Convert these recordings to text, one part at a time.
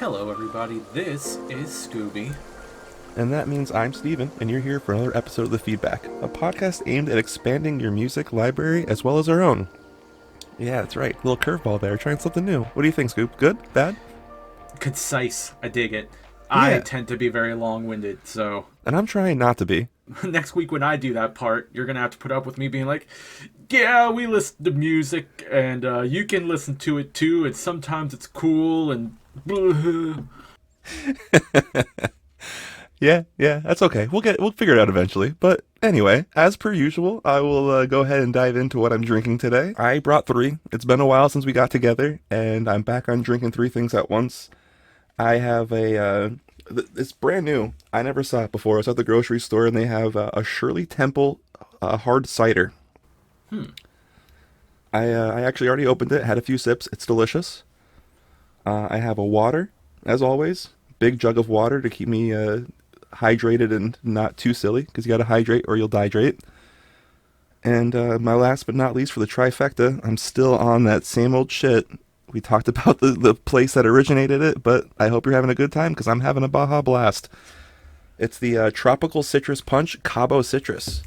Hello, everybody. This is Scooby. And that means I'm Steven, and you're here for another episode of The Feedback, a podcast aimed at expanding your music library as well as our own. Yeah, that's right. Little curveball there, trying something new. What do you think, Scoop? Good? Bad? Concise. I dig it. I Yeah, tend to be very long-winded, so and I'm trying not to be. next week when I do that part, you're gonna have to put up with me being like, "Yeah, we listen to music, and you can listen to it too, and sometimes it's cool and." Blah. Yeah, that's okay. We'll figure it out eventually. But anyway, as per usual, I will go ahead and dive into what I'm drinking today. I brought three. It's been a while since we got together, and I'm back on drinking three things at once. I have it's brand new. I never saw it before. I was at the grocery store, and they have a Shirley Temple hard cider. Hmm. I actually already opened it, had a few sips. It's delicious. I have a water, as always. Big jug of water to keep me hydrated and not too silly, because you got to hydrate or you'll dehydrate. And my last but not least for the trifecta, I'm still on that same old shit. We talked about the place that originated it, but I hope you're having a good time, because I'm having a Baja Blast. It's the Tropical Citrus Punch Cabo Citrus.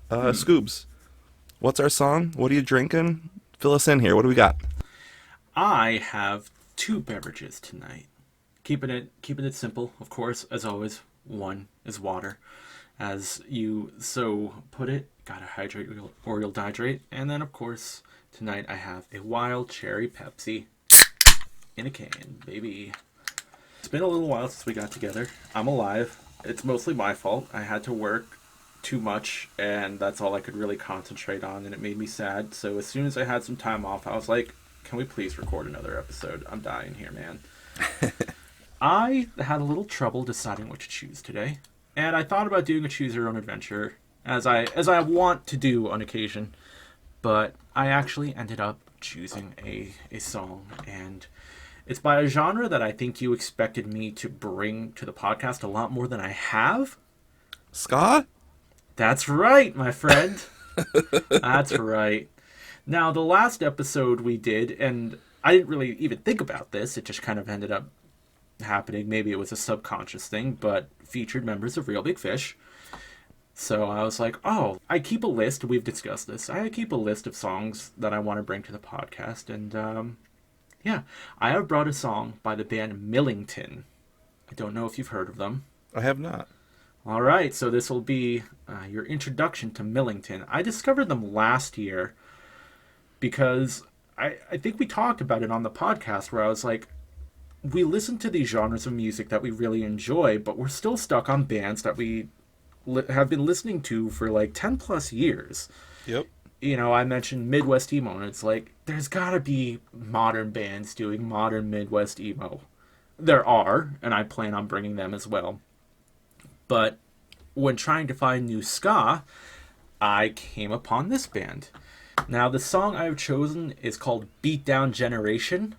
Scoobs, what's our song? What are you drinking? Fill us in here. What do we got? I have two beverages tonight. Keeping it simple, of course, as always. One is water. As you so put it, gotta hydrate or you'll dehydrate. And then, of course, tonight I have a wild cherry Pepsi in a can, baby. It's been a little while since we got together. I'm alive. It's mostly my fault. I had to work too much, and that's all I could really concentrate on, and it made me sad. So as soon as I had some time off, I was like, can we please record another episode? I'm dying here, man. I had a little trouble deciding what to choose today, and I thought about doing a choose your own adventure, as I want to do on occasion, but I actually ended up choosing a song, and it's by a genre that I think you expected me to bring to the podcast a lot more than I have. Ska? That's right, my friend. That's right. Now, the last episode we did, and I didn't really even think about this, it just kind of ended up happening. Maybe it was a subconscious thing, but featured members of Real Big Fish. So I was like, oh, I keep a list. We've discussed this. I keep a list of songs that I want to bring to the podcast. And yeah, I have brought a song by the band Millington. I don't know if you've heard of them. I have not. All right, so this will be your introduction to Millington. I discovered them last year because I think we talked about it on the podcast where I was like, we listen to these genres of music that we really enjoy, but we're still stuck on bands that we have been listening to for like 10 plus years. Yep. You know, I mentioned Midwest emo, and it's like, there's gotta be modern bands doing modern Midwest emo. There are, and I plan on bringing them as well. But when trying to find new ska, I came upon this band. Now, the song I've chosen is called Beatdown Generation,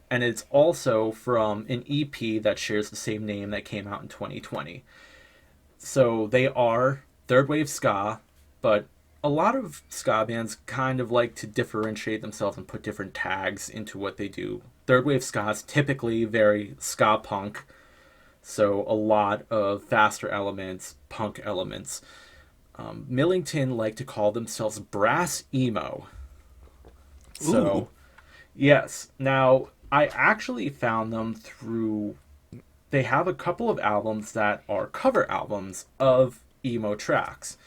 and it's also from an EP that shares the same name that came out in 2020. So they are third wave ska, but a lot of ska bands kind of like to differentiate themselves and put different tags into what they do. Third wave ska is typically very ska punk, so a lot of faster elements, punk elements. Millington like to call themselves brass emo. So, Ooh. yes. Now, I actually found them through... They have a couple of albums that are cover albums of emo tracks.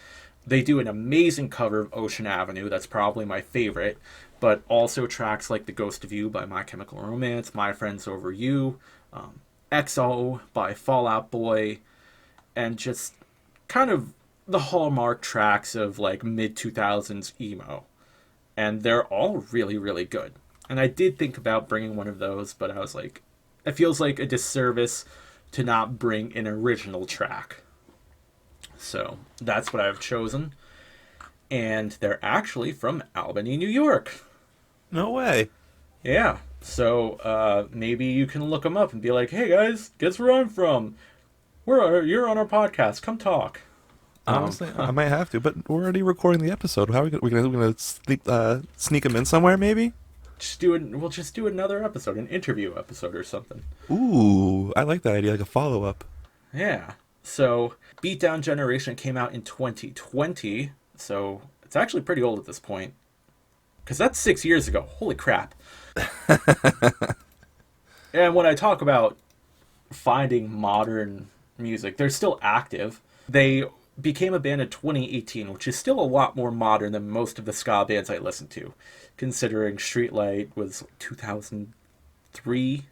They do an amazing cover of Ocean Avenue. That's probably my favorite. But also tracks like The Ghost of You by My Chemical Romance, My Friends Over You, XO by Fall Out Boy, and just kind of the hallmark tracks of like mid-2000s emo. And they're all really, really good. And I did think about bringing one of those, but I was like, it feels like a disservice to not bring an original track. So that's what I've chosen. And they're actually from Albany, New York. No way. Yeah. So maybe you can look them up and be like, hey guys, guess where I'm from? You're on our podcast. Come talk. Honestly, I might have to, but we're already recording the episode. How are we gonna sneak them in somewhere, maybe? we'll just do another episode, an interview episode or something. Ooh, I like that idea, like a follow-up. Yeah. So, Beatdown Generation came out in 2020, so it's actually pretty old at this point. Because that's 6 years ago. Holy crap. And when I talk about finding modern music, they're still active. They became a band in 2018, which is still a lot more modern than most of the ska bands I listen to, considering Streetlight was 2003,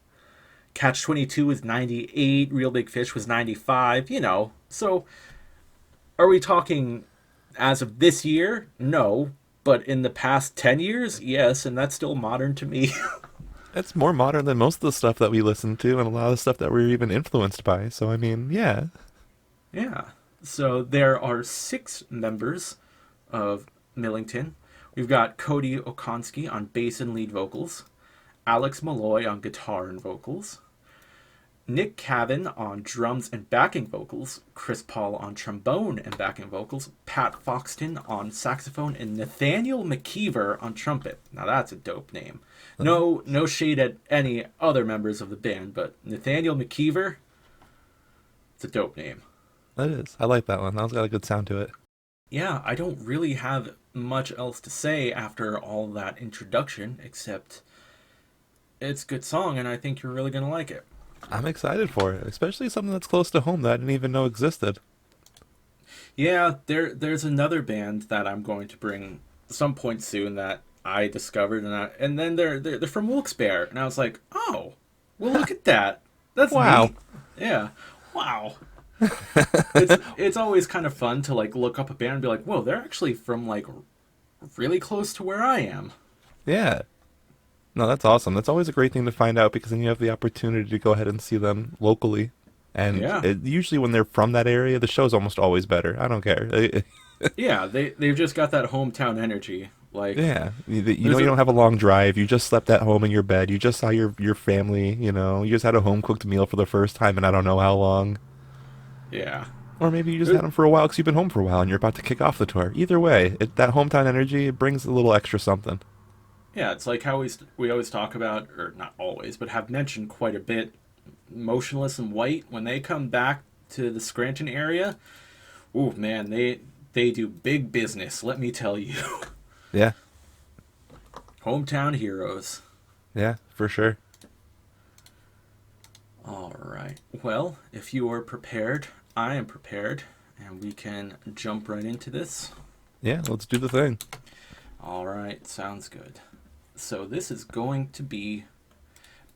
Catch 22 was 98, Real Big Fish was 95, you know. So, are we talking as of this year? No. But in the past 10 years, yes, and that's still modern to me. It's more modern than most of the stuff that we listen to and a lot of the stuff that we're even influenced by. So, I mean, yeah. Yeah. So there are 6 members of Millington. We've got Cody Okonski on bass and lead vocals, Alex Malloy on guitar and vocals, Nick Cavan on drums and backing vocals, Chris Paul on trombone and backing vocals, Pat Foxton on saxophone, and Nathaniel McKeever on trumpet. Now that's a dope name. No shade at any other members of the band, but Nathaniel McKeever, it's a dope name. That is. I like that one. That one's got a good sound to it. Yeah, I don't really have much else to say after all that introduction, except it's a good song, and I think you're really going to like it. I'm excited for it, especially something that's close to home that I didn't even know existed. Yeah, there's another band that I'm going to bring some point soon that I discovered, and then they're from Wilkes-Barre, and I was like, oh, well, look at that. That's wow. neat. Yeah, wow. It's always kind of fun to like look up a band and be like, whoa, they're actually from like really close to where I am. Yeah. No, that's awesome. That's always a great thing to find out because then you have the opportunity to go ahead and see them locally. And usually when they're from that area, the show's almost always better. I don't care. Yeah, they've just got that hometown energy. Like, yeah, you don't have a long drive. You just slept at home in your bed. You just saw your family. You know, you just had a home cooked meal for the first time in I don't know how long. Yeah. Or maybe you just had them for a while because you've been home for a while and you're about to kick off the tour. Either way, that hometown energy, it brings a little extra something. Yeah, it's like how we always talk about, or not always, but have mentioned quite a bit, Motionless in White. When they come back to the Scranton area, ooh, man, they do big business, let me tell you. Yeah. Hometown heroes. Yeah, for sure. All right. Well, if you are prepared, I am prepared, and we can jump right into this. Yeah, let's do the thing. All right, sounds good. So this is going to be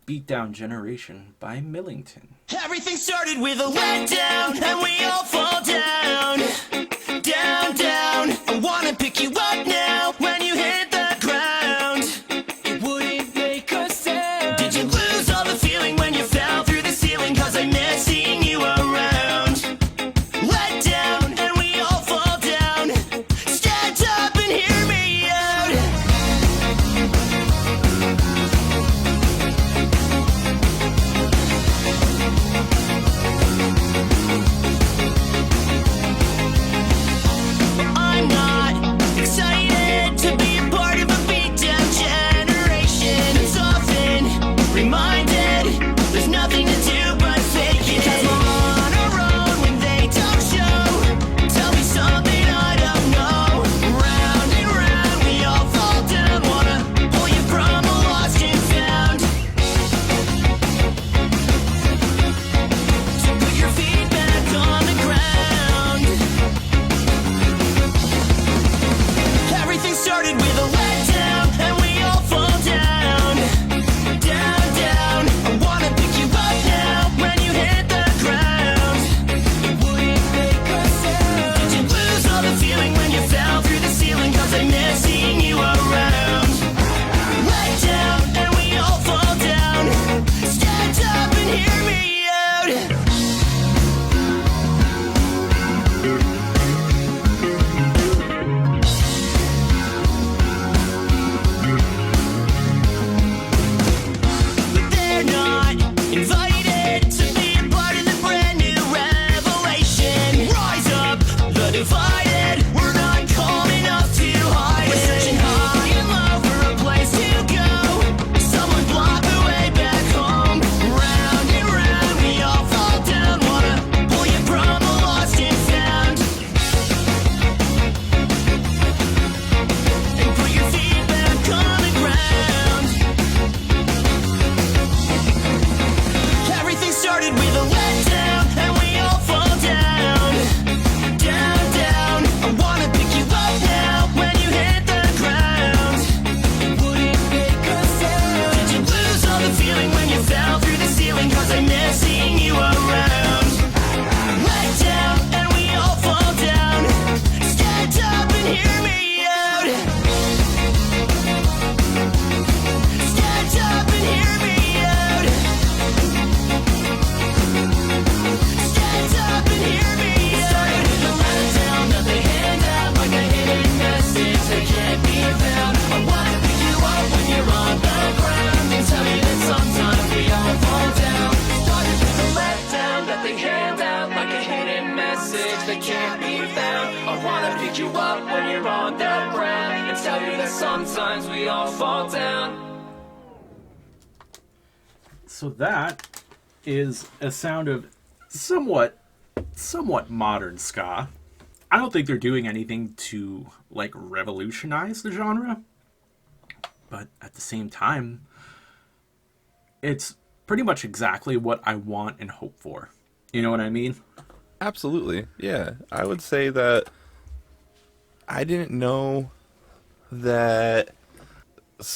Beatdown Generation by Millington. Everything started with a letdown, and we all fall down. Down, down. I wanna pick you up now when you hit the ground. It wouldn't make a sound. Did you lose all the feeling when you fell through the ceiling? 'Cause I miss seeing you around. Let down, and we all fall down. Stand up and hear me out. I'm not excited to be a part of a beatdown generation. It's often reminded there's nothing to do but fake it. 'Cause we're on our own when they don't show. Tell me something I don't know. Round and round we all fall down. Wanna pull you from a lost and found. So put your feet back on the ground. Everything started with a letdown, and we all fall down. Down, down. I wanna pick you up now when you hit the ground. It wouldn't make a sound. Did you lose all the feeling when you fell through the ceiling? 'Cause I miss seeing you around. Let down, and we all fall down. Stand up and hear me out. But they're not invited to be a part of the brand new revelation. Rise up, the divided. We're not calm enough to hide it. We're searching high and low for a place to go. message that can't be found. I wanna pick you up when you're on the ground and tell you that sometimes we all fall down. So that is a sound of somewhat modern ska. I don't think they're doing anything to like revolutionize the genre, but at the same time, it's pretty much exactly what I want and hope for. You know what I mean? Absolutely. Yeah. I would say that I didn't know that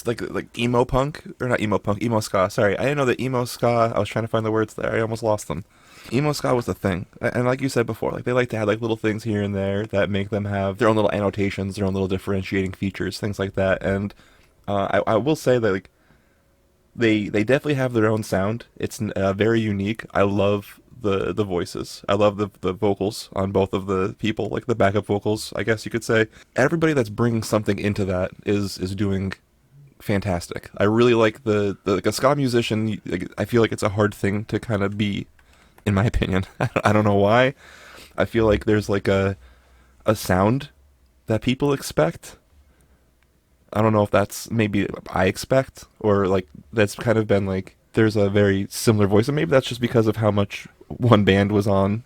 like emo punk, or not emo punk, emo ska. Sorry. I didn't know that emo ska, I was trying to find the words there. I almost lost them. Emo ska was the thing. And like you said before, like they like to have like little things here and there that make them have their own little annotations, their own little differentiating features, things like that. And I will say that like they definitely have their own sound. It's very unique. I love the voices. I love the vocals on both of the people, like the backup vocals, I guess you could say. Everybody that's bringing something into that is doing fantastic. I really like like a ska musician. Like, I feel like it's a hard thing to kind of be, in my opinion. I don't know why. I feel like there's like a sound that people expect. I don't know if that's maybe I expect, or like that's kind of been like there's a very similar voice, and maybe that's just because of how much one band was on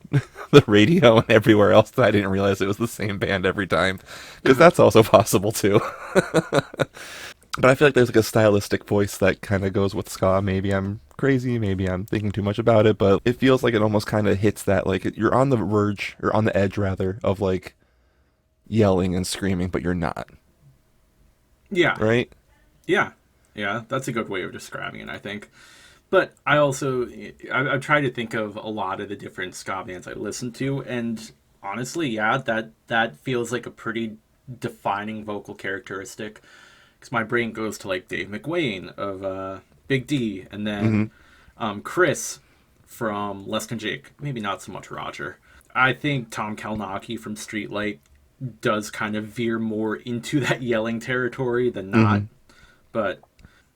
the radio and everywhere else that I didn't realize it was the same band every time, because that's also possible too. But I feel like there's like a stylistic voice that kind of goes with ska. Maybe I'm crazy, maybe I'm thinking too much about it, but it feels like it almost kind of hits that, like you're on the verge, or on the edge rather, of like yelling and screaming, but you're not. Yeah. Right? Yeah. Yeah, that's a good way of describing it, I think. But I've tried to think of a lot of the different ska bands I listen to, and honestly, yeah, that feels like a pretty defining vocal characteristic. Because my brain goes to like Dave McWayne of Big D, and then Chris from Less Than Jake. Maybe not so much Roger. I think Tom Kalnacki from Streetlight does kind of veer more into that yelling territory than not. But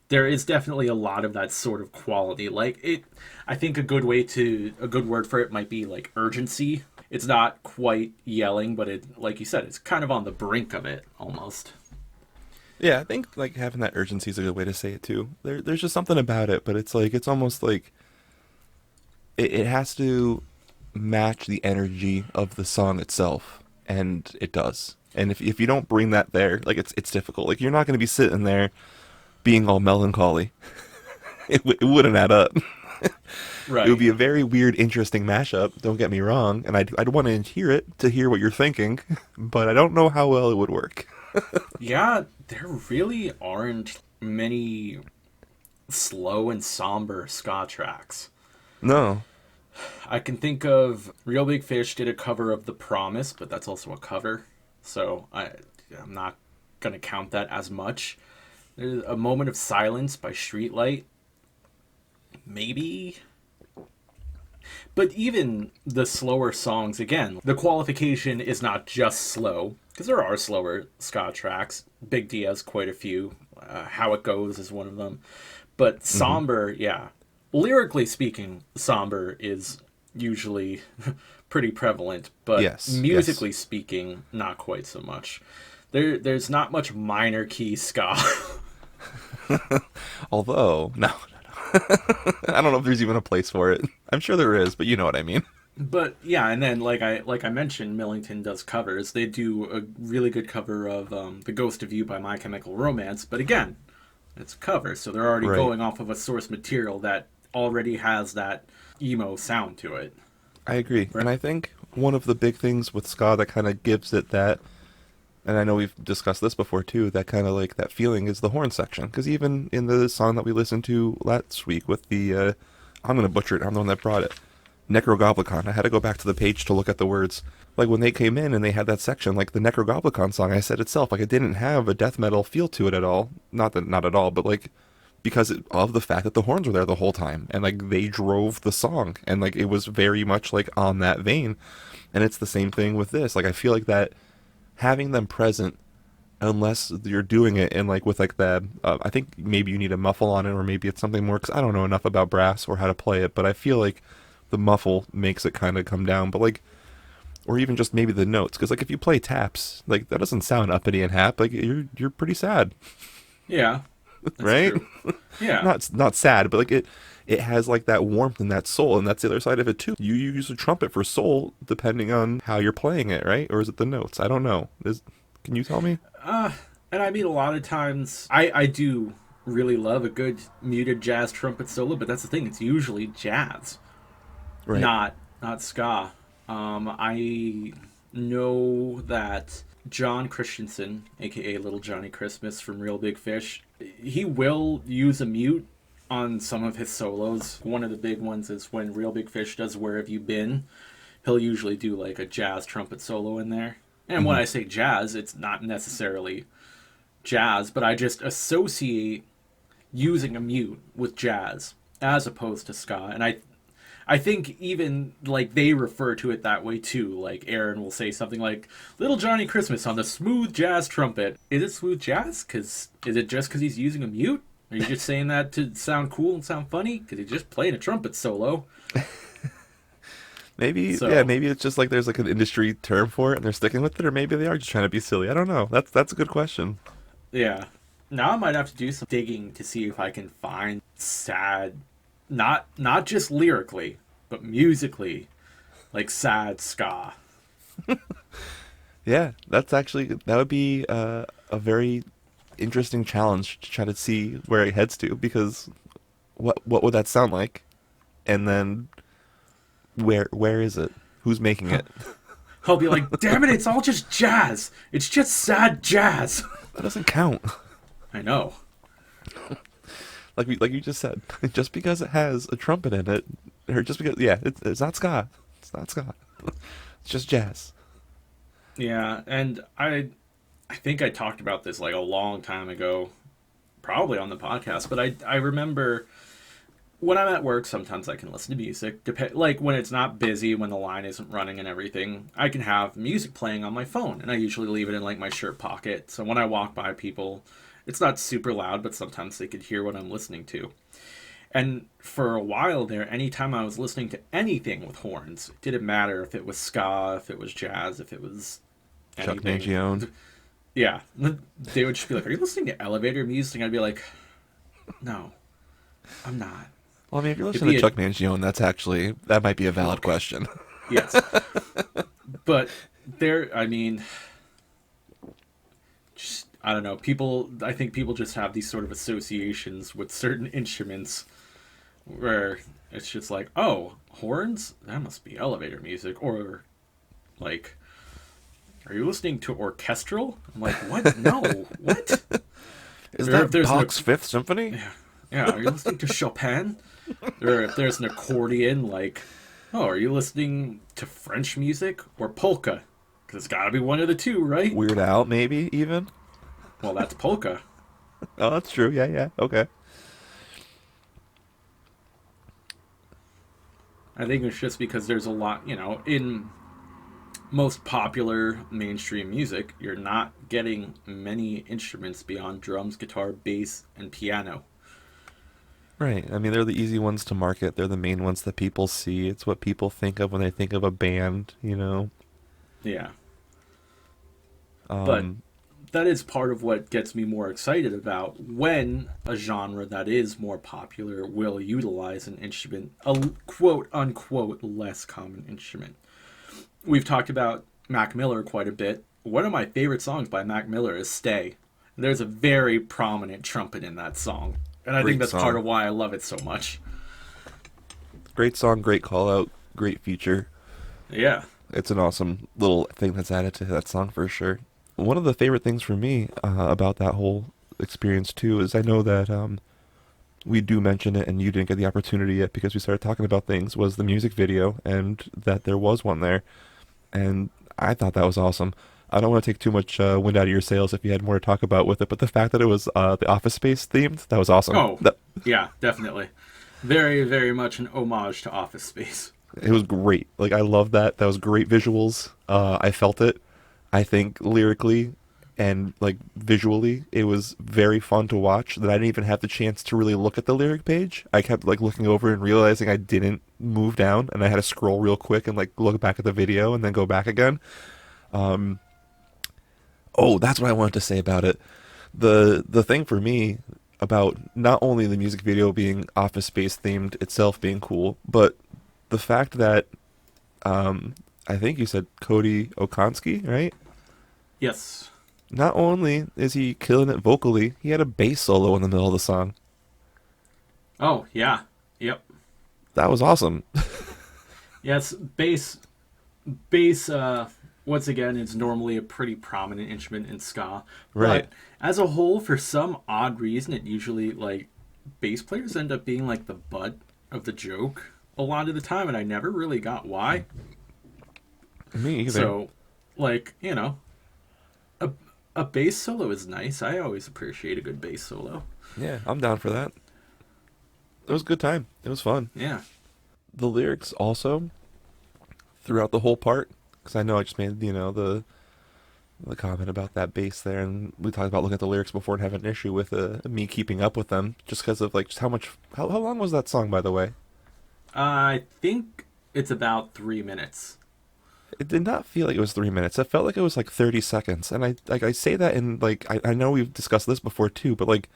there is definitely a lot of that sort of quality. Like it, I think a good word for it might be like urgency. It's not quite yelling, but it, like you said, it's kind of on the brink of it almost. Yeah, I think like having that urgency is a good way to say it too. There's just something about it, but it's like it's almost like it has to match the energy of the song itself, and it does. And if you don't bring that there, like it's difficult. Like you're not going to be sitting there being all melancholy. It wouldn't add up. Right. It would be a very weird, interesting mashup. Don't get me wrong, and I'd want to hear it to hear what you're thinking, but I don't know how well it would work. Yeah, there really aren't many slow and somber ska tracks. No. I can think of Real Big Fish did a cover of The Promise, but that's also a cover, so I'm not going to count that as much. There's A Moment of Silence by Streetlight. Maybe. But even the slower songs, again, the qualification is not just slow, because there are slower ska tracks. Big D has quite a few. How It Goes is one of them. But somber, yeah. Lyrically speaking, somber is usually pretty prevalent, but musically speaking, not quite so much. There's not much minor key ska. Although, no. I don't know if there's even a place for it. I'm sure there is, but you know what I mean. But yeah, and then like I mentioned, Millington does covers. They do a really good cover of "The Ghost of You" by My Chemical Romance. But again, it's a cover, so they're already going off of a source material that already has that emo sound to it. I agree, and I think one of the big things with ska that kind of gives it that, and I know we've discussed this before too, that kind of like that feeling is the horn section. Because even in the song that we listened to last week with the, I'm going to butcher it, I'm the one that brought it, Necrogoblicon, I had to go back to the page to look at the words. Like when they came in and they had that section, like the Necrogoblicon song, I said itself, like it didn't have a death metal feel to it at all. Not at all, but like because of the fact that the horns were there the whole time. And like they drove the song. And like it was very much like on that vein. And it's the same thing with this. Like I feel like that having them present, unless you're doing it in like with like the I think maybe you need a muffle on it, or maybe it's something more, because I don't know enough about brass or how to play it, but I feel like the muffle makes it kind of come down. But like or even just maybe the notes. Because like if you play taps, like that doesn't sound uppity and hap. Like you're pretty sad, Yeah, that's right? true. Yeah, Not sad, but like it has like that warmth and that soul, and that's the other side of it too. You use a trumpet for soul depending on how you're playing it, right? Or is it the notes? I don't know. Can you tell me? and I mean a lot of times I do really love a good muted jazz trumpet solo, but that's the thing. It's usually jazz, Right. not ska. I know that John Christensen, aka Little Johnny Christmas from Real Big Fish, he will use a mute on some of his solos. One of the big ones is when Real Big Fish does Where Have You Been? He'll usually do like a jazz trumpet solo in there. And when I say jazz, it's not necessarily jazz, but I just associate using a mute with jazz as opposed to ska. And I think even like they refer to it that way too. Like Aaron will say something like "Little Johnny Christmas" on the smooth jazz trumpet. Is it smooth jazz? Is it just because he's using a mute? Are you just saying that to sound cool and sound funny? Because he's just playing a trumpet solo. Maybe So- yeah, maybe it's just like there's like an industry term for it and they're sticking with it, or maybe they are just trying to be silly. I don't know. That's a good question. Yeah. Now I might have to do some digging to see if I can find sad, not just lyrically, but musically, like sad ska. Yeah, that would be a very interesting challenge to try to see where it heads to, because what would that sound like? And then where is it? Who's making it? I'll be like, damn it, it's all just jazz. It's just sad jazz. That doesn't count. I know. Like you just said, just because it has a trumpet in it, or just because it's not ska. It's not ska. It's just jazz. Yeah, and I think I talked about this like a long time ago, probably on the podcast, but I remember when I'm at work, sometimes I can listen to music. Like when it's not busy, when the line isn't running and everything, I can have music playing on my phone, and I usually leave it in like my shirt pocket. So when I walk by people, it's not super loud, but sometimes they could hear what I'm listening to. And for a while there, anytime I was listening to anything with horns, it didn't matter if it was ska, if it was jazz, if it was Chuck anything. Mangione. Yeah, they would just be like, "Are you listening to elevator music?" And I'd be like, "No, I'm not." Well, I mean, if you're It'd listening be to a- Chuck Mangione, that might be a valid question. Yes, but I mean, just I don't know. I think people just have these sort of associations with certain instruments, where it's just like, "Oh, horns? That must be elevator music," or like, "Are you listening to orchestral?" I'm like, "What? No, what?" Is Or that if there's an Bach's Fifth Symphony? Yeah, are you listening to Chopin? Or if there's an accordion, like, oh, are you listening to French music or polka? Because it's got to be one of the two, right? Weird Al, maybe even. Well, that's polka. Oh, that's true. Yeah. Okay. I think it's just because there's a lot, in most popular mainstream music, you're not getting many instruments beyond drums, guitar, bass, and piano. Right. I mean, they're the easy ones to market. They're the main ones that people see. It's what people think of when they think of a band, you know. Yeah. But that is part of what gets me more excited about when a genre that is more popular will utilize an instrument, a quote unquote less common instrument. We've talked about Mac Miller quite a bit. One of my favorite songs by Mac Miller is Stay. There's a very prominent trumpet in that song. And I Great think that's song. part of why I love it so much. Great song, great call out, great feature. Yeah. It's an awesome little thing that's added to that song for sure. One of the favorite things for me about that whole experience too is I know that we do mention it and you didn't get the opportunity yet because we started talking about things, was the music video, and that there was one there. And I thought that was awesome. I don't want to take too much wind out of your sails if you had more to talk about with it, but the fact that it was the Office Space themed, that was awesome. Oh, yeah, definitely. Very, very much an homage to Office Space. It was great. Like, I love that. That was great visuals. I felt it. I think lyrically, and like visually it was very fun to watch, that I didn't even have the chance to really look at the lyric page. I kept like looking over and realizing I didn't move down, and I had to scroll real quick and like look back at the video and then go back again. Oh, that's what I wanted to say about it. The thing for me about not only the music video being Office Space themed itself being cool, but the fact that I think you said Cody Okonski, right? Yes. Not only is he killing it vocally, he had a bass solo in the middle of the song. Oh, yeah. Yep. That was awesome. Yes, bass, once again, is normally a pretty prominent instrument in ska. Right. But as a whole, for some odd reason, it usually, like, bass players end up being, like, the butt of the joke a lot of the time, and I never really got why. Me either. So, like, you know, a bass solo is nice. I always appreciate a good bass solo. Yeah, I'm down for that. It was a good time. It was fun. Yeah. The lyrics also, throughout the whole part, because I know I just made, the comment about that bass there, and we talked about looking at the lyrics before and having an issue with me keeping up with them, just because of, like, just how long was that song, by the way? I think it's about 3 minutes. It did not feel like it was 3 minutes. It felt like it was like 30 seconds. And I say that in, like, I know we've discussed this before too, but like,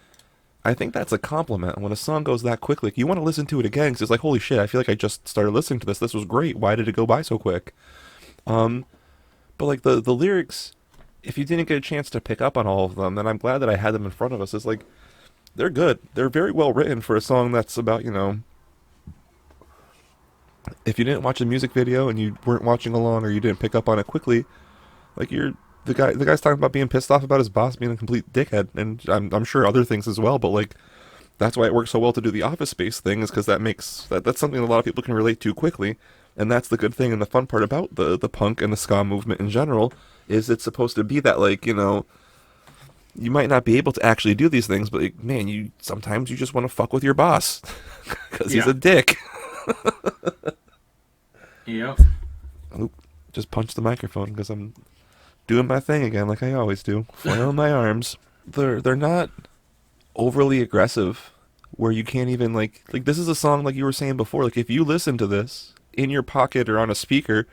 I think that's a compliment when a song goes that quickly. Like, you want to listen to it again because it's like, holy shit, I feel like I just started listening to this. This was great. Why did it go by so quick? But like the lyrics, if you didn't get a chance to pick up on all of them, then I'm glad that I had them in front of us. It's like, they're good. They're very well written for a song that's about, if you didn't watch the music video and you weren't watching along or you didn't pick up on it quickly, like the guy's talking about being pissed off about his boss being a complete dickhead, and I'm sure other things as well, but like that's why it works so well to do the Office Space thing, is because that's something a lot of people can relate to quickly, and that's the good thing and the fun part about the punk and the ska movement in general, is it's supposed to be that, like, you might not be able to actually do these things, but like, man, sometimes you just want to fuck with your boss because he's Yeah. a dick. Yep. Oop, just punched the microphone because I'm doing my thing again, like I always do, flailing my arms. They're not overly aggressive, where you can't even like this is a song, like you were saying before, like if you listen to this in your pocket or on a speaker,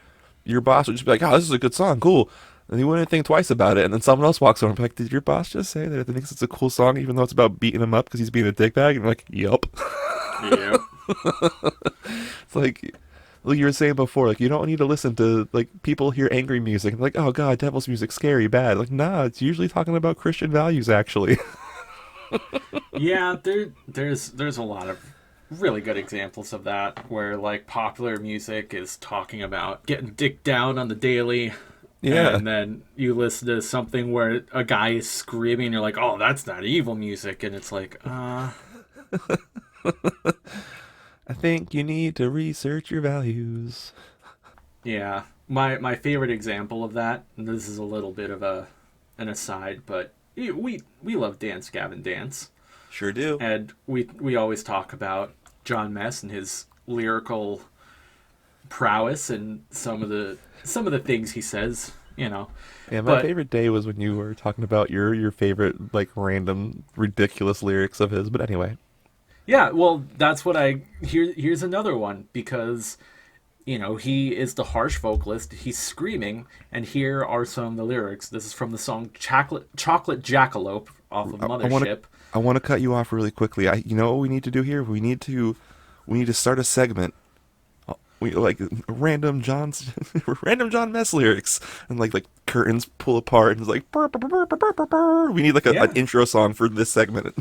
your boss would just be like, "Oh, this is a good song, cool," and you wouldn't think twice about it. And then someone else walks over and be like, "Did your boss just say that it thinks it's a cool song, even though it's about beating him up because he's being a dickbag?" And you're like, "Yup." Yep. It's like you were saying before, like you don't need to listen to, like, people hear angry music and like, "Oh god, devil's music, scary, bad." Like, nah, it's usually talking about Christian values, actually. Yeah, there's a lot of really good examples of that, where like popular music is talking about getting dicked down on the daily. Yeah. And then you listen to something where a guy is screaming and you're like, "Oh, that's not evil music." And it's like, I think you need to research your values. yeah. My favorite example of that, and this is a little bit of an aside, but we love Dance Gavin Dance. Sure do. And we always talk about John Mess and his lyrical prowess and some of the things he says, Yeah, my But- favorite day was when you were talking about your favorite, like, random ridiculous lyrics of his. But anyway. Yeah, well, that's what here's another one, because he is the harsh vocalist, he's screaming, and here are some of the lyrics. This is from the song Chocolate Jackalope off of Mothership. I want to cut you off really quickly. You know what we need to do here? We need to start a segment. We like random John Mess lyrics, and like curtains pull apart and it's like burr, burr, burr, burr, burr, burr. We need like Yeah. an intro song for this segment.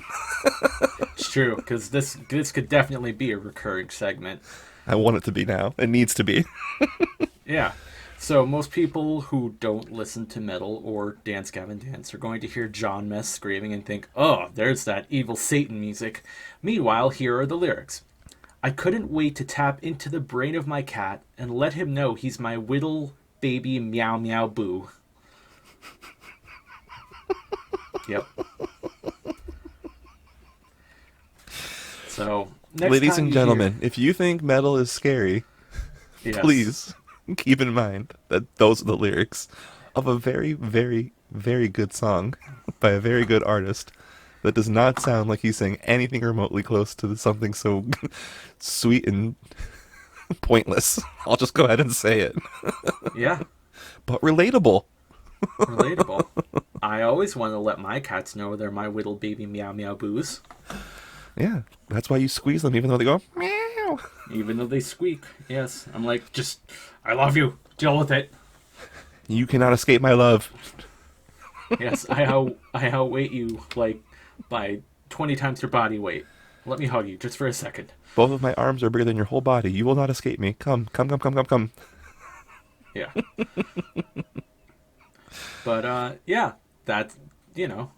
It's true, because this could definitely be a recurring segment. I want it to be now. It needs to be. Yeah. So most people who don't listen to metal or Dance Gavin Dance are going to hear John Mess screaming and think, "Oh, there's that evil Satan music." Meanwhile, here are the lyrics. "I couldn't wait to tap into the brain of my cat and let him know he's my whittle baby meow meow boo." Yep. So, next Ladies time and you hear- gentlemen, if you think metal is scary, Yes. please keep in mind that those are the lyrics of a very, very, very good song by a very good artist that does not sound like he's saying anything remotely close to something so sweet and pointless. I'll just go ahead and say it. Yeah, But relatable. relatable. I always want to let my cats know they're my little baby meow meow boos, Yeah, that's why you squeeze them even though they go meow. even though they squeak. Yes, I'm like, just, I love you. Deal with it. You cannot escape my love. Yes, I outweight you like by 20 times your body weight. Let me hug you just for a second. Both of my arms are bigger than your whole body. You will not escape me. Come, come, come, come, come, come. Yeah. But yeah, that's, you know,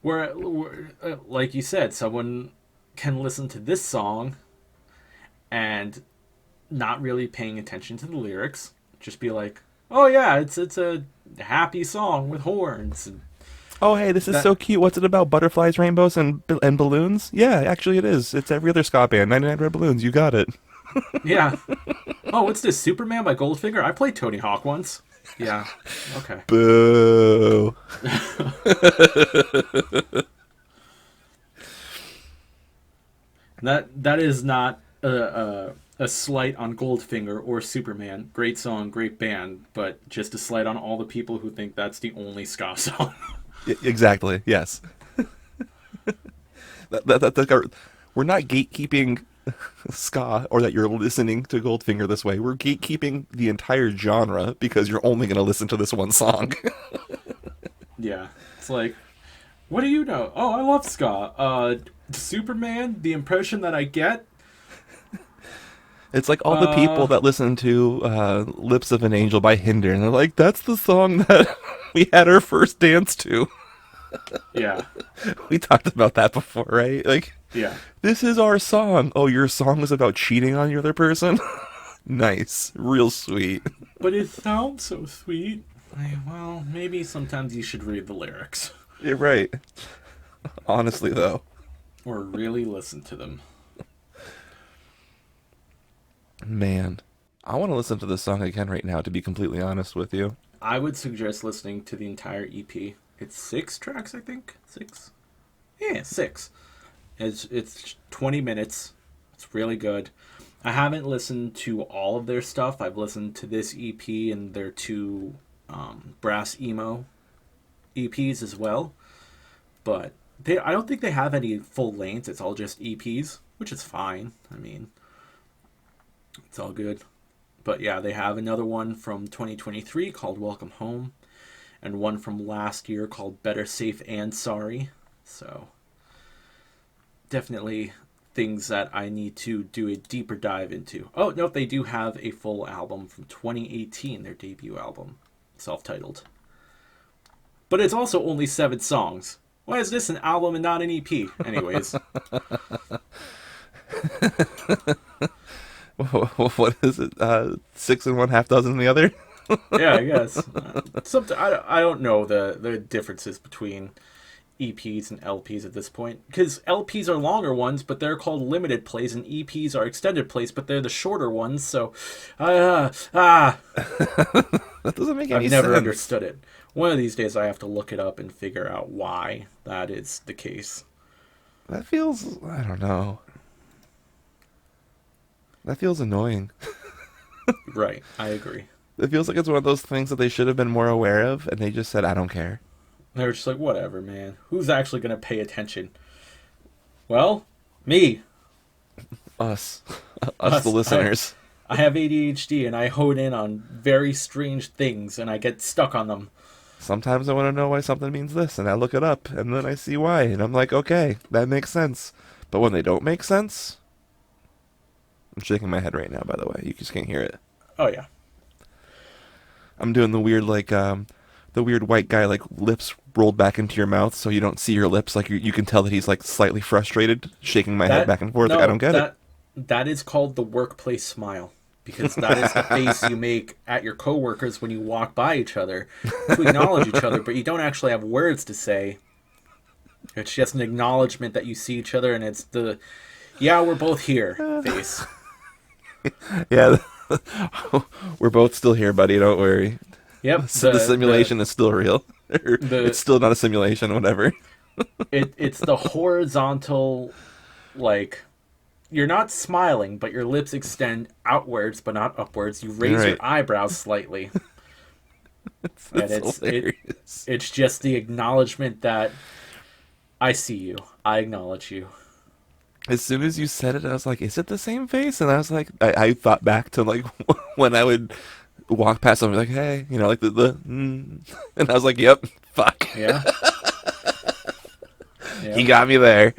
we're like you said, someone can listen to this song and not really paying attention to the lyrics, just be like, oh yeah, it's a happy song with horns. And Oh, hey, this is so cute. What's it about? Butterflies, rainbows, and balloons? Yeah, actually it is. It's every other ska band. 99 Red Balloons. You got it. yeah. Oh, what's this? Superman by Goldfinger? I played Tony Hawk once. Yeah. Okay. Boo. That is not a slight on Goldfinger or Superman. Great song, great band, but just a slight on all the people who think that's the only ska song. Exactly. Yes. We're not gatekeeping ska or that you're listening to Goldfinger this way. We're gatekeeping the entire genre because you're only going to listen to this one song. Yeah. It's like, what do you know? Oh, I love ska. Superman, the impression that I get. It's like all the people that listen to Lips of an Angel by Hinder, and they're like, that's the song that we had our first dance to. Yeah. We talked about that before, right? Like, Yeah. this is our song. Oh, your song is about cheating on your other person? Nice. Real sweet. But it sounds so sweet. Well, maybe sometimes you should read the lyrics. You're right. Honestly, though. Or really listen to them. Man. I want to listen to this song again right now, to be completely honest with you. I would suggest listening to the entire EP. It's 6 tracks, I think? 6? Yeah, 6. It's 20 minutes. It's really good. I haven't listened to all of their stuff. I've listened to this EP and their 2 Brass Emo EPs as well. But I don't think they have any full lengths. It's all just EPs, which is fine. I mean, it's all good. But yeah, they have another one from 2023 called Welcome Home, and one from last year called Better Safe and Sorry. So definitely things that I need to do a deeper dive into. Oh, no, they do have a full album from 2018, their debut album, self-titled. But it's also only 7 songs. Why is this an album and not an EP? Anyways. What is it? 6 in one, half dozen in the other? Yeah, I guess. I don't know the differences between EPs and LPs at this point. Because LPs are longer ones, but they're called limited plays, and EPs are extended plays, but they're the shorter ones, so... That doesn't make any I've sense. never understood it. One of these days I have to look it up and figure out why that is the case. That feels... I don't know. That feels annoying. Right, I agree. It feels like it's one of those things that they should have been more aware of, and they just said, I don't care. They were just like, whatever, man. Who's actually going to pay attention? Well, me. Us. Us, the listeners. I have ADHD, and I hone in on very strange things, and I get stuck on them. Sometimes I want to know why something means this, and I look it up, and then I see why, and I'm like, okay, that makes sense. But when they don't make sense... I'm shaking my head right now, by the way. You just can't hear it. Oh, yeah. I'm doing the weird, like, the weird white guy, like, lips rolled back into your mouth so you don't see your lips. Like, you can tell that he's, like, slightly frustrated, shaking my head back and forth. No, like, I don't get it. That is called the workplace smile. Because that is the face you make at your coworkers when you walk by each other to acknowledge each other, but you don't actually have words to say. It's just an acknowledgement that you see each other, and it's the, yeah, we're both here face. Yeah, we're both still here, buddy. Don't worry. Yep. So the simulation is still real. Or The it's still not a simulation, whatever. it's the horizontal, like, you're not smiling, but your lips extend outwards but not upwards. You raise your Right. eyebrows slightly. And It's hilarious. it's just the acknowledgement that I see you. I acknowledge you. As soon as you said it, I was like, "Is it the same face?" And I was like, I thought back to like when I would walk past someone like, "Hey," like and I was like, "Yep, fuck, Yeah. he Yeah. got me there."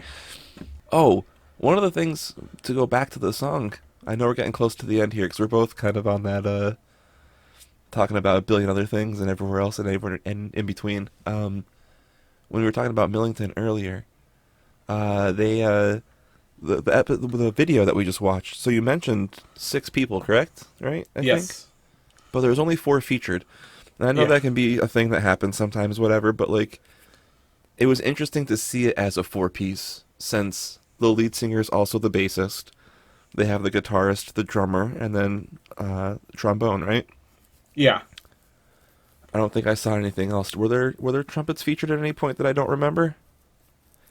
Oh, one of the things to go back to the song. I know we're getting close to the end here because we're both kind of on that talking about a billion other things and everywhere else and everywhere in between. When we were talking about Millington earlier, they the video that we just watched. So you mentioned 6 people, correct? Right? I think. Yes. But there's only 4 featured. And I know Yeah. that can be a thing that happens sometimes, whatever. But like, it was interesting to see it as a 4-piece since the lead singer is also the bassist. They have the guitarist, the drummer, and then trombone, right? Yeah. I don't think I saw anything else. Were there trumpets featured at any point that I don't remember?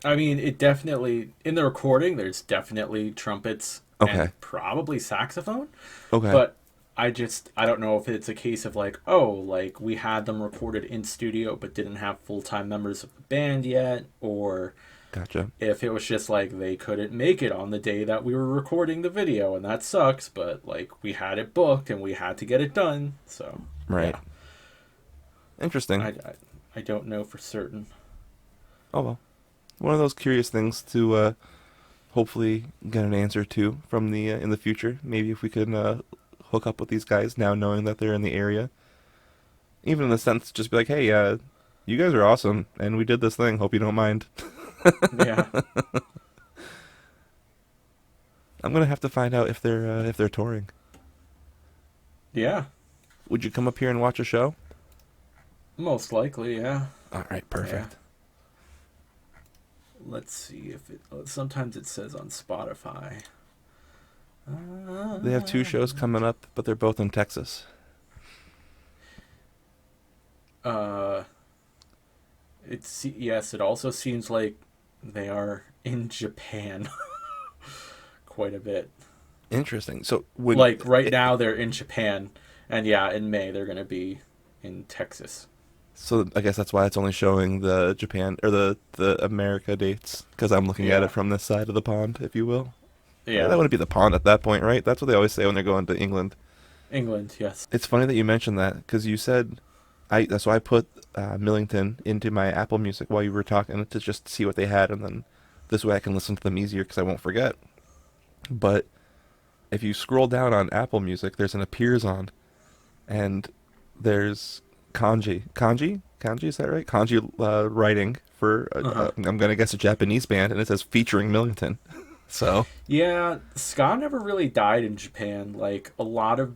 I mean, it definitely, in the recording, there's definitely trumpets Okay. and probably saxophone. Okay. But I don't know if it's a case of like, oh, like we had them recorded in studio but didn't have full-time members of the band yet, or Gotcha. if it was just like they couldn't make it on the day that we were recording the video, and that sucks, but like we had it booked and we had to get it done. So, Right. Interesting. I don't know for certain. Oh well. One of those curious things to hopefully get an answer to from the in the future. Maybe if we can hook up with these guys now, knowing that they're in the area. Even in the sense, just be like, hey, you guys are awesome, and we did this thing. Hope you don't mind. Yeah. I'm gonna have to find out if they're touring. Yeah. Would you come up here and watch a show? Most likely, yeah. All right, perfect. Let's see if it. Sometimes it says on Spotify. They have 2 shows coming up, but they're both in Texas. Yes. It also seems like they are in Japan quite a bit. Interesting. So when Like right now, they're in Japan, and yeah, in May they're gonna be in Texas. So I guess that's why it's only showing the Japan or the America dates, because I'm looking at Yeah. it from this side of the pond, if you will. Yeah, That wouldn't be the pond at that point, right? That's what they always say when they're going to England. England. Yes. It's funny that you mentioned that because you said that's why I put Millington into my Apple Music while you were talking to just see what they had, and then this way I can listen to them easier because I won't forget. But if you scroll down on Apple Music, there's an appears on, and there's kanji, is that right? Kanji writing for I'm gonna guess a Japanese band, and it says featuring Millington. So Yeah, ska never really died in Japan. Like a lot of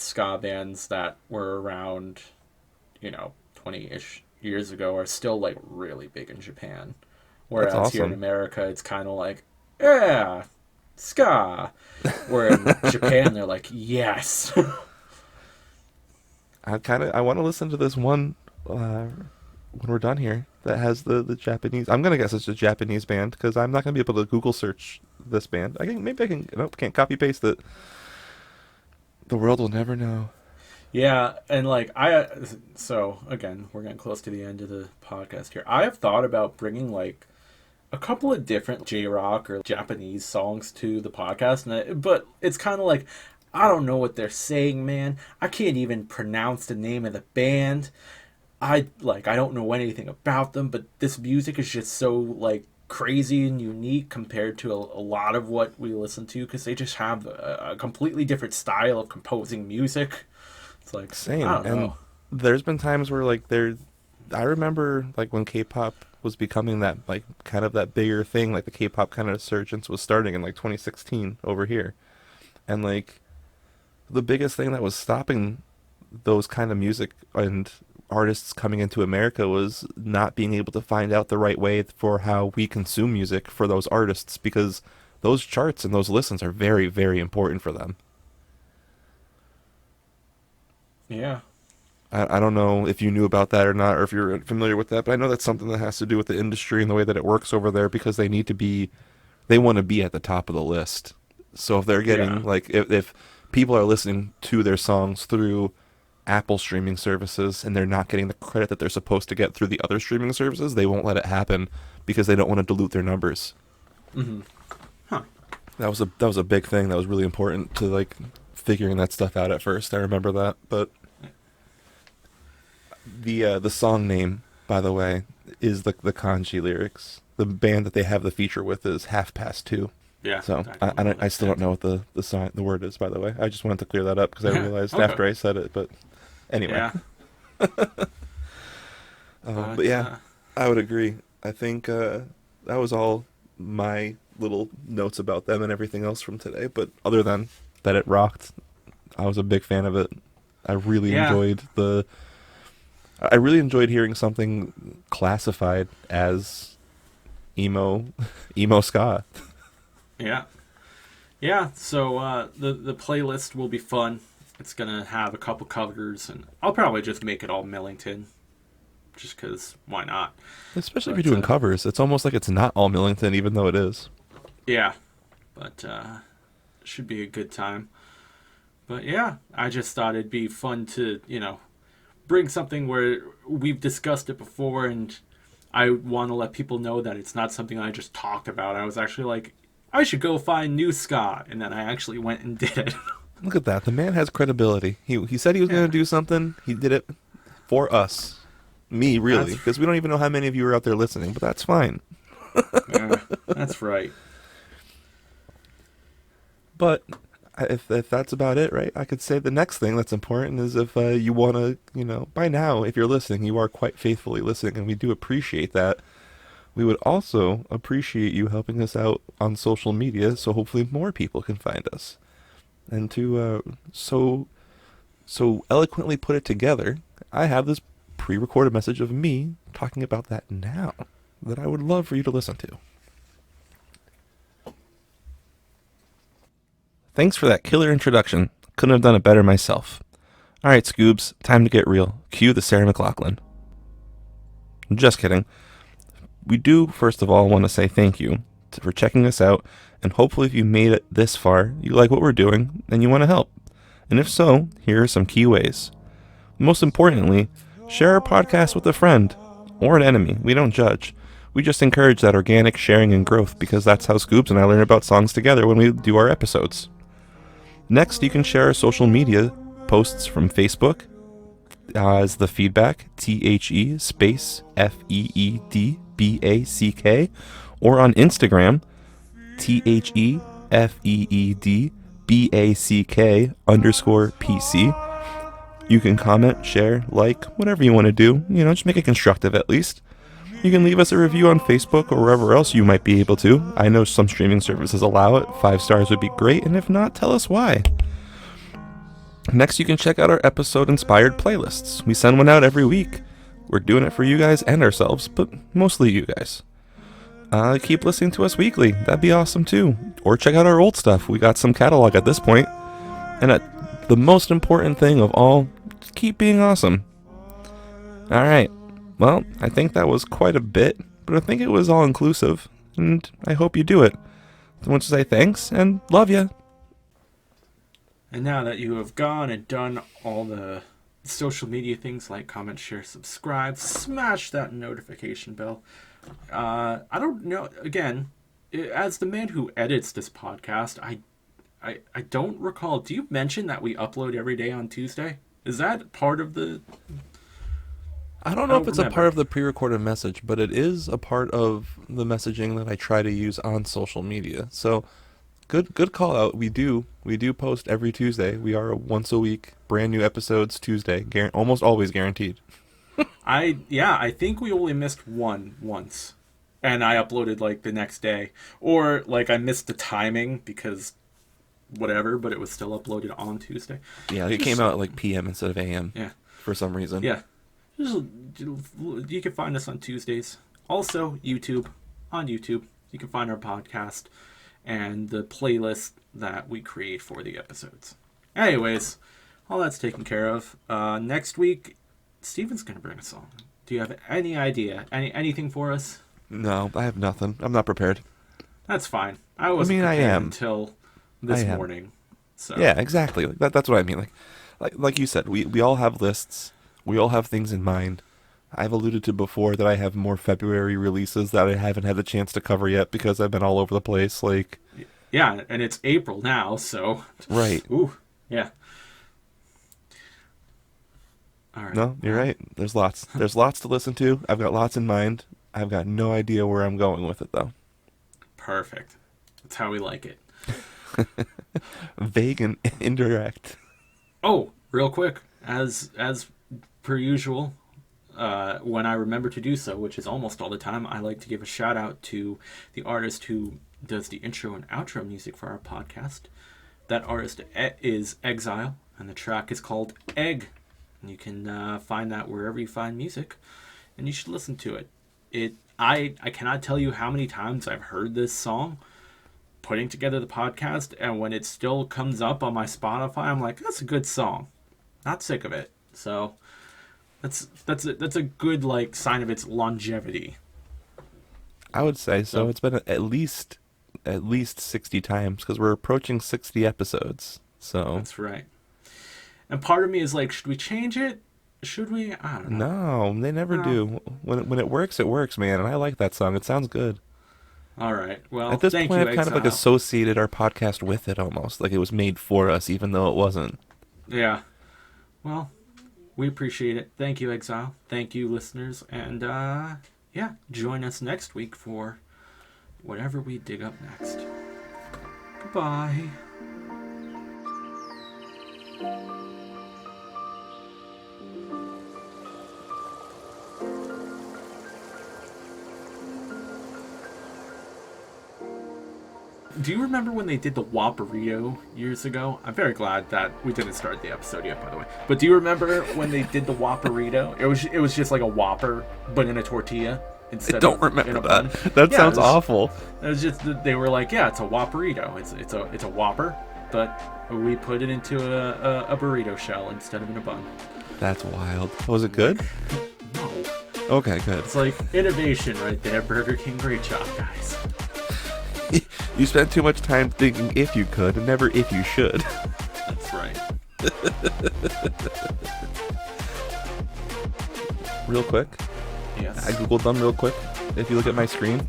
ska bands that were around, 20-ish years ago are still like really big in Japan. Whereas That's here in awesome. America, it's kind of like, yeah, ska. Where in Japan, they're like, yes. I want to listen to this one when we're done here that has the Japanese. I'm gonna guess it's a Japanese band because I'm not gonna be able to Google search this band. Maybe I can. Nope, can't copy paste it. The world will never know. Yeah, and like so again, we're getting close to the end of the podcast here. I have thought about bringing like a couple of different J-rock or Japanese songs to the podcast, but it's kind of like I don't know what they're saying, man. I can't even pronounce the name of the band. I don't know anything about them, but this music is just so like crazy and unique compared to a lot of what we listen to because they just have a completely different style of composing music. It's like Same. I don't And know. there's been times where like I remember like when K-pop was becoming that like kind of that bigger thing, like the K-pop kind of resurgence was starting in like 2016 over here, and like the biggest thing that was stopping those kind of music and artists coming into America was not being able to find out the right way for how we consume music for those artists because those charts and those listens are very, very important for them. Yeah. I don't know if you knew about that or not, or if you're familiar with that, but I know that's something that has to do with the industry and the way that it works over there because they want to be at the top of the list. So if they're Yeah. getting, like, if people are listening to their songs through Apple streaming services and they're not getting the credit that they're supposed to get through the other streaming services, they won't let it happen because they don't want to dilute their numbers. Mm-hmm. Huh. That was a big thing that was really important to, like, figuring that stuff out at first. I remember that, but the song name, by the way, is the kanji lyrics. The band that they have the feature with is Half Past Two. Yeah. So don't know I that still don't band. know what the word is, by the way. I just wanted to clear that up because I Yeah. realized Okay. after I said it. But anyway, Yeah. but But yeah, I would agree. I think that was all my little notes about them and everything else from today. But other than that, it rocked. I was a big fan of it. I really yeah. enjoyed the. I really enjoyed hearing something classified as emo, emo ska. Yeah. Yeah. So the playlist will be fun. It's gonna have a couple covers, and I'll probably just make it all Millington, just because why not? Especially if you're But doing covers, it's almost like it's not all Millington, even though it is. yeah. But should be a good time. But yeah, I just thought it'd be fun to bring something where we've discussed it before, and I want to let people know that it's not something I just talked about. I was actually like, I should go find new ska, and then I actually went and did it. Look at that. The man has credibility. He said he was going Yeah, to do something. He did it for us. Me, really. that's Because we don't even know how many of you are out there listening, but that's fine. that's right. But if that's about it, right? I could say the next thing that's important is if you want to, by now, if you're listening, you are quite faithfully listening, and we do appreciate that. We would also appreciate you helping us out on social media so hopefully more people can find us. And to so eloquently put it together, I have this pre-recorded message of me talking about that now that I would love for you to listen to. Thanks for that killer introduction. Couldn't have done it better myself. Alright, Scoobs, time to get real. Cue the Sarah McLachlan. Just kidding. We do, first of all, want to say thank you for checking us out, and hopefully if you made it this far, you like what we're doing, and you want to help. And if so, here are some key ways. Most importantly, share our podcast with a friend or an enemy. We don't judge. We just encourage that organic sharing and growth because that's how Scoobs and I learn about songs together when we do our episodes. Next, you can share our social media posts from Facebook as the feedback, THE space FEEDBACK, or on Instagram, THEFEEDBACK_PC. You can comment, share, like, whatever you want to do. Just make it constructive at least. You can leave us a review on Facebook or wherever else you might be able to. I know some streaming services allow it. 5 stars would be great, and if not, tell us why. Next, you can check out our episode-inspired playlists. We send one out every week. We're doing it for you guys and ourselves, but mostly you guys. Keep listening to us weekly. That'd be awesome too. Or check out our old stuff. We got some catalog at this point. And the most important thing of all, just keep being awesome. Alright. Well, I think that was quite a bit, but I think it was all-inclusive, and I hope you do it. I want to say thanks, and love ya. And now that you have gone and done all the social media things like comment, share, subscribe, smash that notification bell. I don't know. Again, as the man who edits this podcast, I don't recall. Do you mention that we upload every day on Tuesday? Is that part of the... I don't know if it's remember. a part of the pre-recorded message, but it is a part of the messaging that I try to use on social media. So, good call out. We do post every Tuesday. We are once a week, brand new episodes Tuesday, almost always guaranteed. I think we only missed one once, and I uploaded like the next day, or like I missed the timing because whatever, but it was still uploaded on Tuesday. Yeah, it came out at like PM instead of AM. Yeah. For some reason. Yeah. You can find us on Tuesdays. Also, YouTube. On YouTube, you can find our podcast and the playlist that we create for the episodes. Anyways, all that's taken care of. Next week, Steven's going to bring a song. Do you have any idea? Anything for us? No, I have nothing. I'm not prepared. That's fine. I wasn't I prepared am. until this I am. morning. So Yeah, exactly. That's what I mean. Like you said, we all have lists. We all have things in mind. I've alluded to before that I have more February releases that I haven't had a chance to cover yet because I've been all over the place. Like, yeah, and it's April now, so right. Ooh, yeah. All right. No, you're right. There's lots. There's lots to listen to. I've got lots in mind. I've got no idea where I'm going with it, though. Perfect. That's how we like it. Vague and indirect. Oh, real quick, as per usual, when I remember to do so, which is almost all the time, I like to give a shout out to the artist who does the intro and outro music for our podcast. That artist is Exile, and the track is called Egg. And you can find that wherever you find music, and you should listen to it. I cannot tell you how many times I've heard this song putting together the podcast, and when it still comes up on my Spotify, I'm like, that's a good song. Not sick of it. So that's a good like sign of its longevity. I would say so. It's been at least 60 times because we're approaching 60 episodes. So That's right. And part of me is like, should we change it? Should we? I don't know. no, they never No. do. When it works, man. And I like that song. It sounds good. All right. Well, At this thank point, you, I've kind of like Exile. associated our podcast with it almost, like it was made for us, even though it wasn't. Yeah. Well, we appreciate it. Thank you, Exile. Thank you, listeners. And yeah, join us next week for whatever we dig up next. Goodbye. Do you remember when they did the Whopperito years ago? I'm very glad that we didn't start the episode yet, by the way. But do you remember when they did the Whopperito? It was just like a Whopper, but in a tortilla instead I don't of remember in a that. bun. That Yeah, sounds it was- awful. It was just that they were like, yeah, it's a Whopperito. It's a Whopper, but we put it into a burrito shell instead of in a bun. That's wild. Was it good? No, Okay, good. it's like innovation right there. Burger King, great job, guys. You spent too much time thinking if you could, and never if you should. That's right. Real quick, Yes. I googled them real quick. If you look at my screen,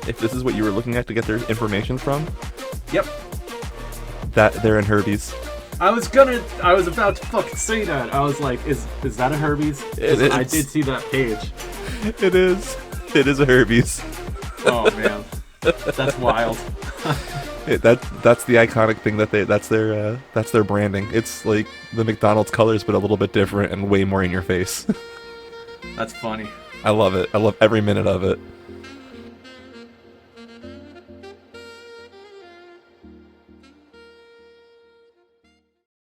if this is what you were looking at to get their information from, Yep. that they're in Herbies. I was about to fucking say that. I was like, is that a Herbies? It is. I did see that page. It is. It is a Herbies. Oh man, that's wild. That's the iconic thing that's their branding. It's like the McDonald's colors, but a little bit different and way more in your face. That's funny. I love it. I love every minute of it.